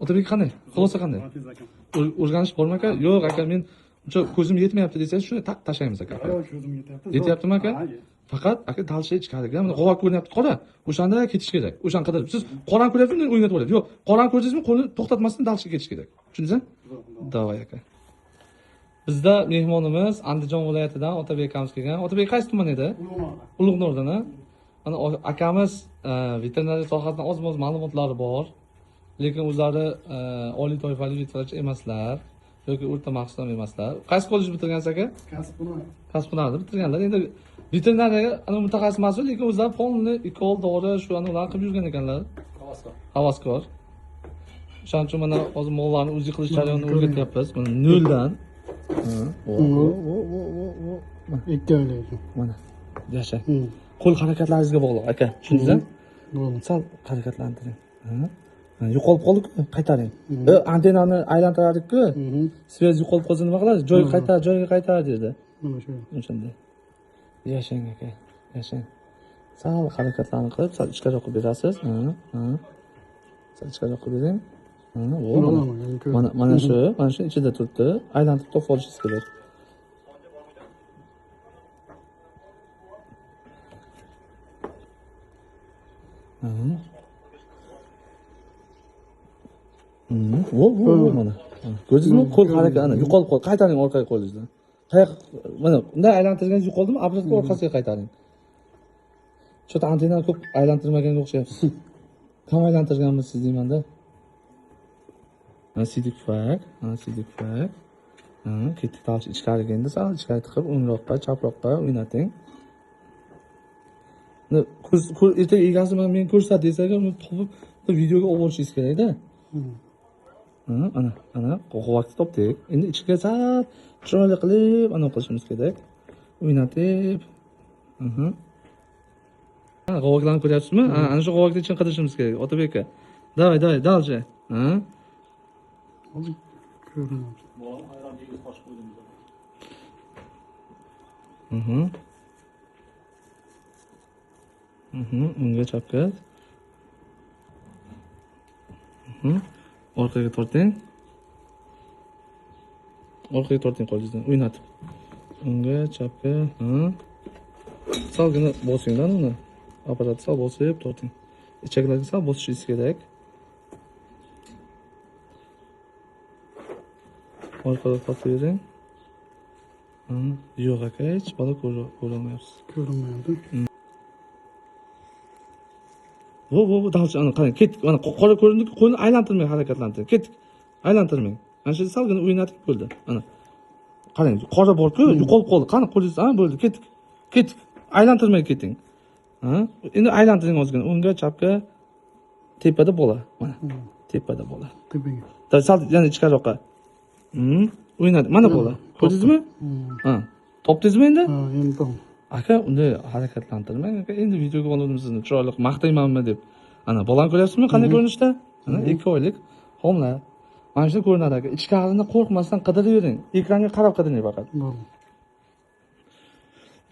Otabek qanday? Xulosa qanday? O'rganish bormi aka? Yo'q aka, men uncha ko'zim yetmayapti desangiz, shuni tashlaymiz aka. Ko'zim yetyapti. Yetyaptimi aka? Faqat aka dalsha ichkariga, mana g'ovak ko'rinyapti qora. O'shanda ketish kerak. O'shani qidirib. Siz qorani ko'ryapsizmi, o'ynatib olyapsiz. Yo'q, qorani ko'rdingizmi, qo'lni to'xtatmasdan dalshaga ketish kerak. Tushundingizmi? Davay aka. Bizda mehmonimiz Andijon viloyatidan Otabek akamiz kelgan. Otabek qaysi tuman edi? Ulug'nordan, ha? Mana akamiz veterinariya sohasidan oz-moz ma'lumotlari bor. Lekin o'zlari oliy toifali veterinarchi emaslar yoki o'rta maxsus ham emaslar. Qaysi kollej bitirgansiz aka? Kasb-hunarni bitirganlar. Endi veterinariya mutaxassis emas, lekin o'zlari polni ikol dori shu ularni qilib yurgan ekanlar. Havaskor. Shuning uchun mana hozir mollarni o'zi qilish jarayonini o'rgatyapmiz. Mana noldan. Ikki oylik. Mana yasha. Qo'l harakatlaringizga bog'liq aka. Tushundingizmi? Sal harakatlantiring. Yo'qolib qoldi-ku, qaytaring. Antennani aylantirardik-ku. Svez yo'qolib qolsa nima qilasiz? Joyiga qaytar dedi. Mana shu. O'shanda. Yashang aka, yashang. Sal harakatlarni qilib, sal ichkariroq qilib berasiz. Sal ichkariroq qilib bering. Mana shu ichida turibdi. Aylantirib topib olishingiz kerak. Mana. Ko'rdingizmi? Qo'l harakati, yo'qolib qoldi. Qaytaring orqaga qo'lingizni. Mana bunday aylantirganingiz yo'qoldimi? Obratga orqasiga qaytaring. Cho'ta antennani ko'p aylantirmaganga o'xshayapsiz. Kam aylantirganmisiz deymanda. Sidik fak. Ketdik talchi ichkariga endi sal ichkari tiqib, o'ngroqqa, chaproqqa o'ynating. Ertaga egasi men ko'rsat desaga, uni topib videoga olib olishingiz kerak-da. Ana, quvvatni topdik. Endi ichiga sal chiroyli qilib, ana qilishimiz kerak. O'ynatib. G'ovaklarni ko'ryapsizmi? Ana shu g'ovakni ichini qidirishimiz kerak. Otabek aka. Davay, dalchi. Hozir ko'rinadi. Unga chapga. Orqaga torting. Qo'lingizni o'ynatib. Unga chapga, salgina bosinglar uni. Apparatni sal bosib torting. Ichaklarga sal bosishingiz kerak. Orqaga tortib bering. Yo'q aka, hech bola ko'rolmayapsiz. Ko'rinmayapti. Dalchi ana qarang, ketdik. Mana qora ko'rindi-ku, qo'lni aylantirmang, harakatlantiring. Ketdik. Aylantirmang. Mana shu salgina o'ynatib bo'ldi. Mana. Qarang, qora bor-ku, yo'qolib qoldi. Qani qo'lingiz, bo'ldi, ketdik. Aylantirmay keting. Endi aylantiring ozgina. O'ngga, chapga, tepada bola. Mana. Tepada bola. Tepaga. Sal yana ichkariroqqa. O'ynadi. Mana bola. Ko'rdingizmi? Topdingizmi endi? Endi topdim. Aka, unday harakatlantirmang aka. Endi videoga oldim sizni, chiroyli maqtaymanmi deb. Ana, bolani ko'ryapsizmi? Qanday ko'rinishda? 2 oylik homila. Mana shunday ko'rinadi aka. Ichkarini qo'rqmasdan qidiravering. Ekranga qarab qidiring faqat.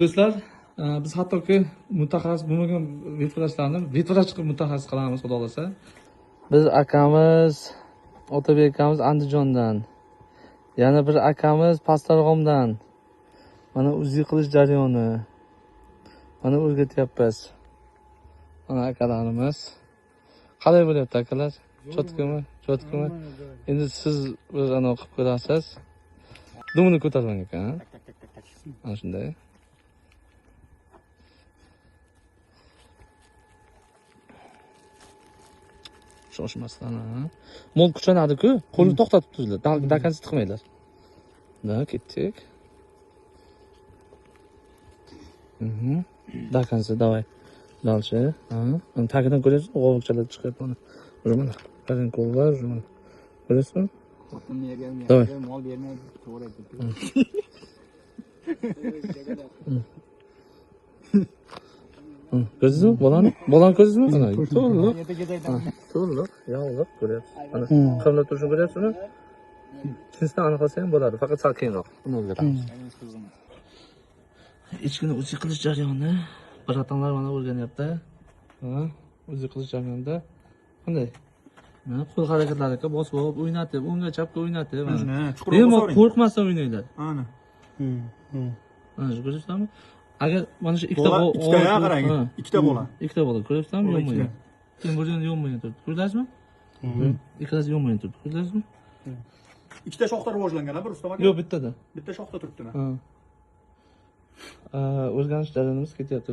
Do'stlar, biz hattoki mutaxassis bo'lmagan veterinarchilarni veterinarchi qilib mutaxassis qilamiz, xudo xolasa. Biz akamiz, Otabek akamiz Andijondan. Yana bir akamiz Pastarg'omdan. Mana uzi qilish jarayoni. Mana o'rgatyapmiz. Mana akalarimiz. Qalay bo'lyapti akalar? Cho'tkimi? Endi siz bir ana qilib ko'rasiz. Dumini ko'tarmang ekan. Mana shunday. Shoshmasdan, Mol kuchanadi-ku, qo'lni to'xtatib turinglar. Dakansiz tiqmanglar. Ketdik. Dakansiz, davay. Dalchi, Mana tagidan ko'ryapsizmi? G'ovakchalar chiqyapti mana. Mana. Qarang qo'llar, mana. Ko'ryapsizmi? Davay. Mol bermaydi, to'g'ri aytdi. Ko'rdingizmi? Bolani ko'rdingizmi? Mana, to'liq, yog'liq ko'ryapsiz. Mana, qimlab turishini ko'ryapsizmi? Sizdan aniqlasa ham bo'ladi, faqat sal keyinroq. Buni o'rgatamiz. Ichkini o'zi qilish jarayoni. Biratonlar mana o'rganyapti. O'zi qilish jarayonida qanday? Mana qo'l harakatlariga bosib olib, o'ynatib, o'ngga chapga o'ynatib, Mana shuni, mana. chuqurroq Bemalol bosavering. qo'rqmasdan o'ynanglar. Ana. Mana shu ko'ryapsizlarmi? Agar mana shu ikkita Bola ikkita ya qarang. Ha, Ikkita bola. ikkita bola ko'ryapsizlarmi? Bola Yonma-yon. ikkita. Keyin bir joyda yonma-yon turibdi. Ko'rdingizmi? Ikkalasi yonma-yon turibdi. Ko'rdingizmi? Ikkita shoxda rivojlangan, bir Rustam aka. Yo'q, bittada. Bitta shoxda turibdi. Ha. O'rganish jarayonimiz ketyapti.